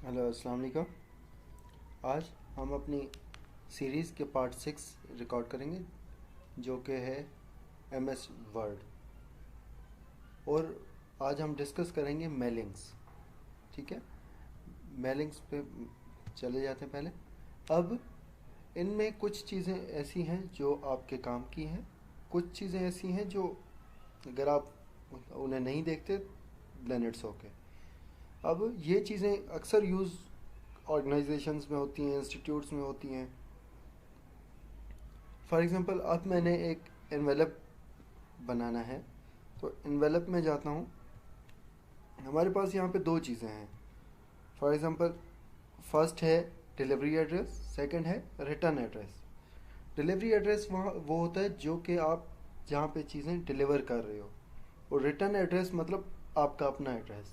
Hello अस्सलाम वालेकुम। आज हम अपनी सीरीज़ के पार्ट 6 रिकॉर्ड करेंगे जो कि है एमएस वर्ड। और आज हम डिस्कस करेंगे मेलिंग्स। ठीक है, मेलिंग्स पे चले जाते हैं पहले। अब इनमें कुछ चीज़ें ऐसी हैं जो आपके काम की हैं, कुछ चीज़ें ऐसी हैं जो अगर आप उन्हें नहीं देखते देन इट्स ओके। अब ये चीज़ें अक्सर यूज़ ऑर्गेनाइजेशंस में होती हैं, इंस्टीट्यूट्स में होती हैं। फॉर एग्ज़ाम्पल अब मैंने एक एनवेलप बनाना है, तो एनवेलप में जाता हूँ। हमारे पास यहाँ पे दो चीज़ें हैं। फॉर एग्ज़ाम्पल फर्स्ट है डिलीवरी एड्रेस, सेकंड है रिटर्न एड्रेस। डिलीवरी एड्रेस वहाँ वो होता है जो कि आप जहाँ पे चीज़ें डिलीवर कर रहे हो, और रिटर्न एड्रेस मतलब आपका अपना एड्रेस।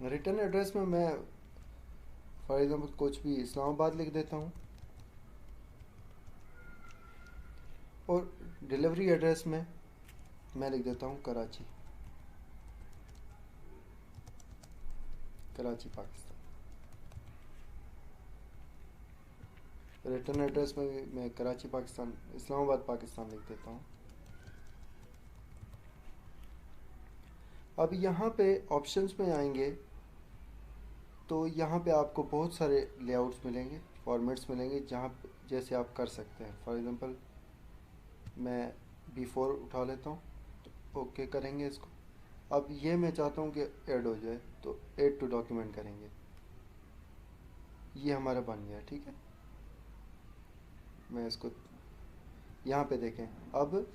रिटर्न एड्रेस में मैं फॉर एग्ज़ाम्पल कुछ भी इस्लामाबाद लिख देता हूँ, और डिलीवरी एड्रेस में मैं लिख देता हूँ कराची, कराची पाकिस्तान। रिटर्न एड्रेस में भी मैं कराची पाकिस्तान, इस्लामाबाद पाकिस्तान लिख देता हूँ। अब यहाँ पे ऑप्शंस में आएंगे तो यहाँ पे आपको बहुत सारे लेआउट्स मिलेंगे, फॉर्मेट्स मिलेंगे जहाँ जैसे आप कर सकते हैं। फॉर एग्ज़ाम्पल मैं B4 उठा लेता हूँ, तो ओके करेंगे इसको। अब ये मैं चाहता हूँ कि ऐड हो जाए, तो ऐड टू डॉक्यूमेंट करेंगे। ये हमारा बन गया। ठीक है, मैं इसको यहाँ पे देखें। अब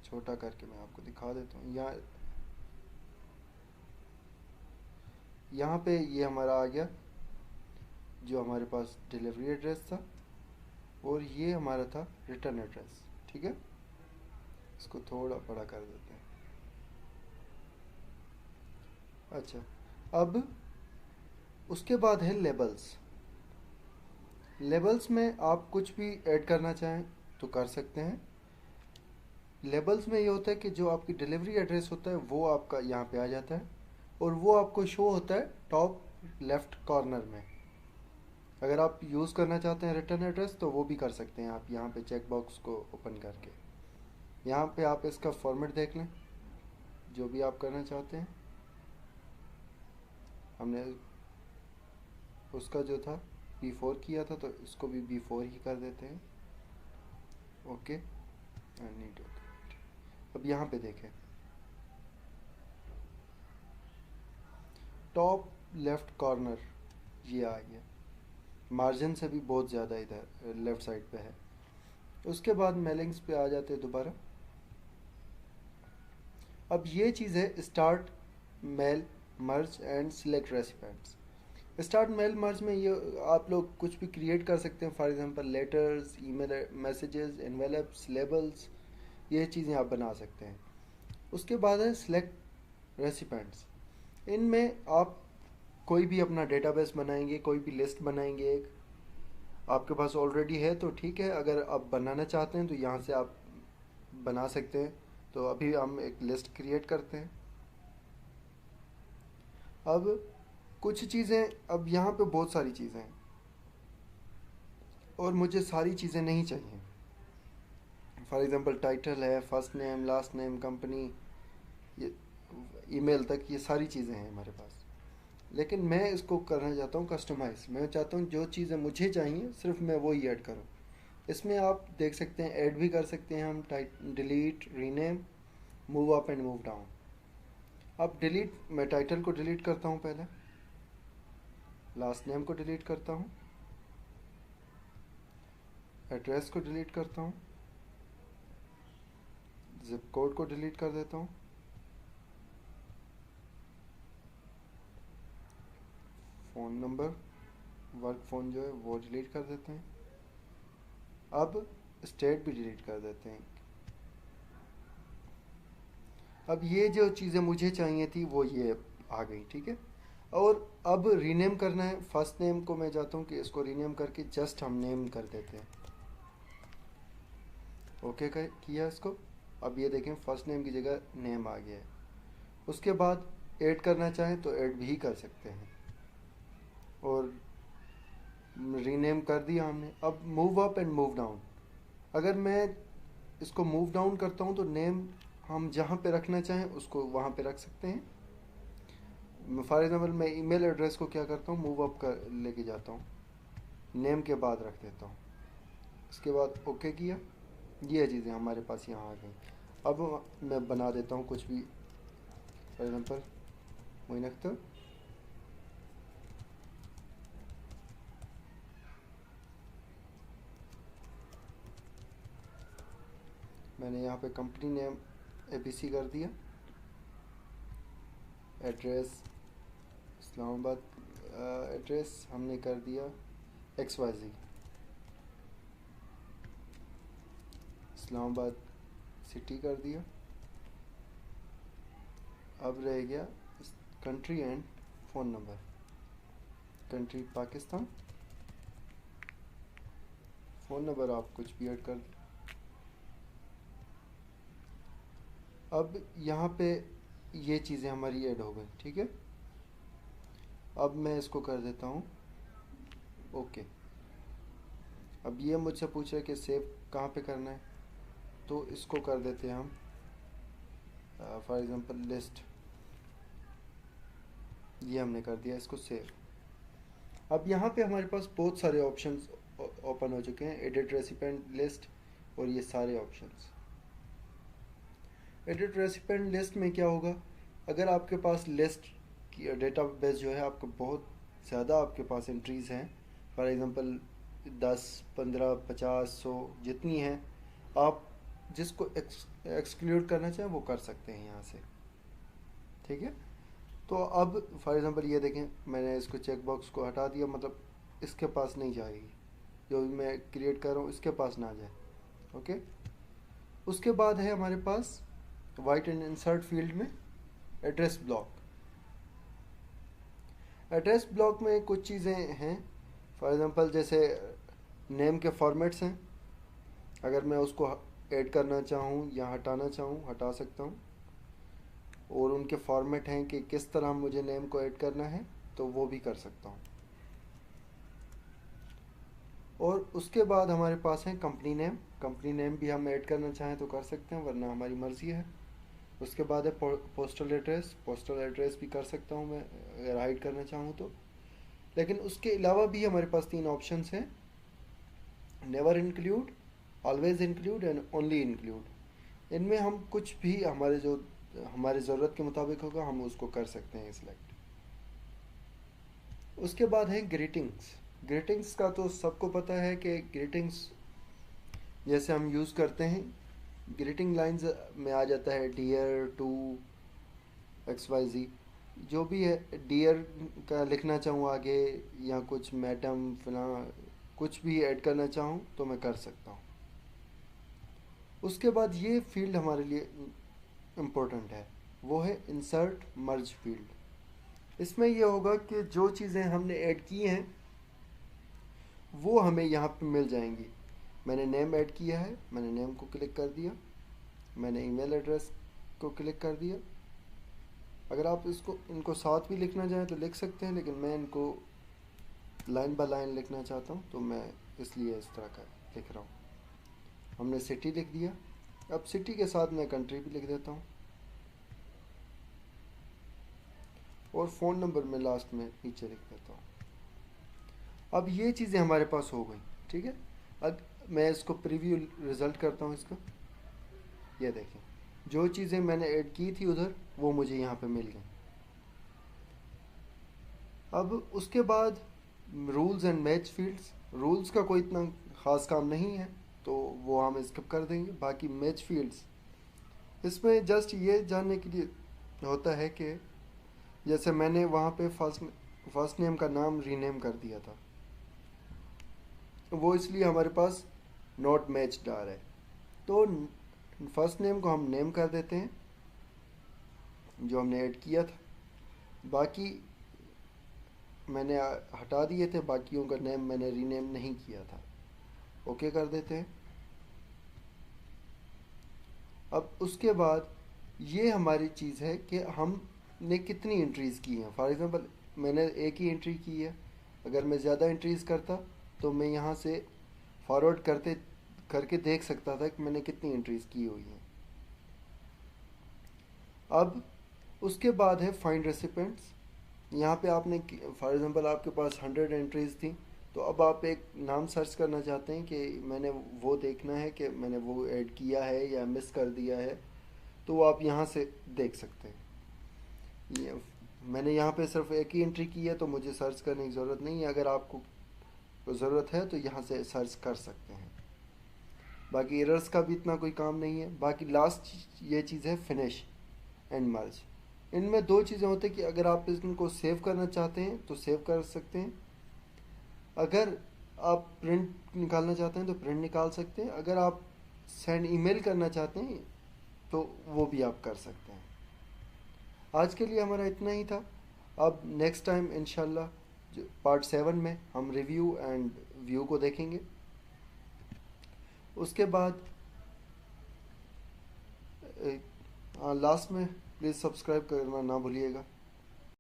छोटा करके मैं आपको दिखा देता हूँ। यहाँ पे ये हमारा आ गया जो हमारे पास डिलीवरी एड्रेस था, और ये हमारा था रिटर्न एड्रेस। ठीक है, इसको थोड़ा बड़ा कर देते हैं। अच्छा, अब उसके बाद है लेबल्स। लेबल्स में आप कुछ भी ऐड करना चाहें तो कर सकते हैं। लेबल्स में ये होता है कि जो आपकी डिलीवरी एड्रेस होता है वो आपका यहाँ पे आ जाता है, और वो आपको शो होता है टॉप लेफ्ट कॉर्नर में। अगर आप यूज़ करना चाहते हैं रिटर्न एड्रेस तो वो भी कर सकते हैं आप यहाँ पे चेक बॉक्स को ओपन करके। यहाँ पे आप इसका फॉर्मेट देख लें जो भी आप करना चाहते हैं। हमने उसका जो था B4 किया था, तो इसको भी B4 ही कर देते हैं। Okay, neat. अब यहाँ पे देखें, टॉप लेफ्ट कॉर्नर ये आ गया, मार्जिन से भी बहुत ज़्यादा इधर लेफ़्ट साइड पे है। उसके बाद मेलिंग्स पे आ जाते हैं दोबारा। अब ये चीज़ है start mail merge and select recipients. Start mail merge में ये आप लोग कुछ भी क्रिएट कर सकते हैं। For example letters, email messages, envelopes, labels, ये चीज़ें आप बना सकते हैं। उसके बाद है सिलेक्ट रेसिपेंट्स। इनमें आप कोई भी अपना डेटाबेस बनाएंगे, कोई भी लिस्ट बनाएंगे। एक आपके पास ऑलरेडी है तो ठीक है, अगर आप बनाना चाहते हैं तो यहाँ से आप बना सकते हैं। तो अभी हम एक लिस्ट क्रिएट करते हैं। अब कुछ चीज़ें, अब यहाँ पे बहुत सारी चीज़ें हैं और मुझे सारी चीज़ें नहीं चाहिए। फॉर एग्ज़ाम्पल टाइटल है, first name, last name, company, ये ईमेल तक, ये सारी चीज़ें हैं हमारे पास। लेकिन मैं इसको करना चाहता हूँ कस्टमाइज़। मैं चाहता हूँ जो चीज़ें मुझे चाहिए सिर्फ मैं वो ही ऐड करूँ। इसमें आप देख सकते हैं ऐड भी कर सकते हैं हम, delete, rename, move up and move down. अब डिलीट, मैं टाइटल को डिलीट करता हूँ पहले, लास्ट नेम को डिलीट करता हूँ, एड्रेस को डिलीट करता हूँ, जिप कोड को डिलीट कर देता हूँ, फ़ोन नंबर, वर्क फ़ोन जो है वो डिलीट कर देते हैं। अब स्टेट भी डिलीट कर देते हैं। अब ये जो चीज़ें मुझे चाहिए थी वो ये आ गई। ठीक है, और अब रीनेम करना है। फर्स्ट नेम को मैं चाहता हूँ कि इसको रीनेम करके जस्ट हम नेम कर देते हैं। ओके किया इसको। अब ये देखें फर्स्ट नेम की जगह नेम आ गया है। उसके बाद ऐड करना चाहें तो ऐड भी कर सकते हैं। और रीनेम कर दिया हमने। अब move up and move down, अगर मैं इसको मूव डाउन करता हूँ तो नेम हम जहाँ पे रखना चाहें उसको वहाँ पे रख सकते हैं। फॉर एग्जांपल मैं ईमेल एड्रेस को क्या करता हूँ, मूव अप कर लेके जाता हूँ, नेम के बाद रख देता हूँ, उसके बाद ओके किया, ये चीज़ें हमारे पास यहाँ आ गई। अब मैं बना देता हूँ कुछ भी, फॉर एग्जांपल मोइन अख्तर, मैंने यहाँ पे कंपनी नेम एबीसी कर दिया, एड्रेस इस्लामाबाद, एड्रेस हमने कर दिया XYZ, इस्लामाबाद सिटी कर दिया। अब रह गया country and phone number, country Pakistan, phone number आप कुछ भी ऐड कर दें। अब यहाँ पे ये चीज़ें हमारी ऐड हो गई, ठीक है। अब मैं इसको कर देता हूँ ओके। अब ये मुझसे पूछ रहा है कि सेव कहाँ पे करना है, तो इसको कर देते हैं हम फॉर एग्जांपल लिस्ट, ये हमने कर दिया, इसको सेव। अब यहाँ पे हमारे पास बहुत सारे ऑप्शंस ओपन हो चुके हैं, एडिट रेसिपिएंट लिस्ट और ये सारे ऑप्शंस। एडिट रेसिपिएंट लिस्ट में क्या होगा, अगर आपके पास लिस्ट की डेटाबेस जो है आपका बहुत ज़्यादा, आपके पास एंट्रीज़ हैं, फॉर एग्जांपल 10, 15, 50, 100 जितनी हैं, आप जिसको एक्सक्लूड करना चाहें वो कर सकते हैं यहाँ से, ठीक है। तो अब फॉर एग्जांपल ये देखें, मैंने इसको चेक बॉक्स को हटा दिया, मतलब इसके पास नहीं जाएगी, जो भी मैं क्रिएट कर रहा हूँ इसके पास ना जाए, ओके। उसके बाद है हमारे पास वाइट एंड इंसर्ट फील्ड में एड्रेस ब्लॉक। एड्रेस ब्लॉक में कुछ चीज़ें हैं, फॉर एग्जांपल जैसे नेम के फॉर्मेट्स हैं, अगर मैं उसको ऐड करना चाहूँ या हटाना चाहूँ हटा सकता हूँ, और उनके फॉर्मेट हैं कि किस तरह मुझे नेम को ऐड करना है तो वो भी कर सकता हूँ। और उसके बाद हमारे पास है कंपनी नेम, कंपनी नेम भी हम ऐड करना चाहें तो कर सकते हैं, वरना हमारी मर्ज़ी है। उसके बाद है पोस्टल एड्रेस, पोस्टल एड्रेस भी कर सकता हूँ मैं अगर हाइड करना चाहूँ तो। लेकिन उसके अलावा भी हमारे पास 3 ऑप्शंस हैं, never include, always include and only include. इनमें हम कुछ भी हमारे जो हमारी ज़रूरत के मुताबिक होगा हम उसको कर सकते हैं सिलेक्ट। उसके बाद है ग्रीटिंग्स। ग्रीटिंग्स का तो सबको पता है कि ग्रीटिंग्स जैसे हम यूज़ करते हैं, ग्रीटिंग लाइंस में आ जाता है डियर टू XYZ, जो भी है, डियर का लिखना चाहूँ आगे या कुछ मैडम फला कुछ भी ऐड करना चाहूँ तो मैं कर सकता हूँ। उसके बाद ये फील्ड हमारे लिए इम्पोर्टेंट है, वो है इंसर्ट मर्ज फील्ड। इसमें ये होगा कि जो चीज़ें हमने ऐड की हैं वो हमें यहाँ पे मिल जाएंगी। मैंने नेम ऐड किया है, मैंने नेम को क्लिक कर दिया, मैंने ईमेल एड्रेस को क्लिक कर दिया। अगर आप इनको साथ भी लिखना चाहें तो लिख सकते हैं, लेकिन मैं इनको लाइन बाय लाइन लिखना चाहता हूँ तो मैं इसलिए इस तरह का लिख रहा हूँ। हमने सिटी लिख दिया, अब सिटी के साथ मैं कंट्री भी लिख देता हूँ, और फ़ोन नंबर में लास्ट में नीचे लिख देता हूँ। अब ये चीज़ें हमारे पास हो गई, ठीक है। अब मैं इसको प्रीव्यू रिज़ल्ट करता हूँ इसका, ये देखें जो चीज़ें मैंने ऐड की थी उधर वो मुझे यहाँ पे मिल गई। अब उसके बाद rules and match fields, rules का कोई इतना ख़ास काम नहीं है तो वो हम स्किप कर देंगे। बाकी मैच फील्ड्स, इसमें जस्ट ये जानने के लिए होता है कि जैसे मैंने वहाँ पे फर्स्ट नेम का नाम रीनेम कर दिया था, वो इसलिए हमारे पास नॉट मैच्ड आ रहा है, तो फर्स्ट नेम को हम नेम कर देते हैं जो हमने ऐड किया था, बाकी मैंने हटा दिए थे, बाकियों का नेम मैंने रीनेम नहीं किया था, ओके कर देते हैं। अब उसके बाद ये हमारी चीज़ है कि हमने कितनी एंट्रीज़ की हैं। फॉर एग्ज़ाम्पल मैंने एक ही एंट्री की है, अगर मैं ज़्यादा एंट्रीज करता तो मैं यहाँ से फॉरवर्ड करके देख सकता था कि मैंने कितनी एंट्रीज की हुई हैं। अब उसके बाद है फाइंड रेसिपेंट्स। यहाँ पे आपने, फॉर एग्जांपल आपके पास 100 एंट्रीज थी, तो अब आप एक नाम सर्च करना चाहते हैं कि मैंने वो देखना है कि मैंने वो ऐड किया है या मिस कर दिया है, तो वो आप यहाँ से देख सकते हैं। ये मैंने यहाँ पे सिर्फ एक ही एंट्री की है तो मुझे सर्च करने की ज़रूरत नहीं है। अगर आपको ज़रूरत है तो यहाँ से सर्च कर सकते हैं। बाकी एरर्स का भी इतना कोई काम नहीं है। बाकी लास्ट ये चीज़ है फिनिश एंड मर्ज। इनमें दो चीज़ें होती हैं कि अगर आप इनको सेव करना चाहते हैं तो सेव कर सकते हैं, अगर आप प्रिंट निकालना चाहते हैं तो प्रिंट निकाल सकते हैं, अगर आप सेंड ईमेल करना चाहते हैं तो वो भी आप कर सकते हैं। आज के लिए हमारा इतना ही था। अब नेक्स्ट टाइम इंशाल्लाह पार्ट 7 में हम रिव्यू एंड व्यू को देखेंगे। उसके बाद लास्ट में प्लीज़ सब्सक्राइब करना ना भूलिएगा।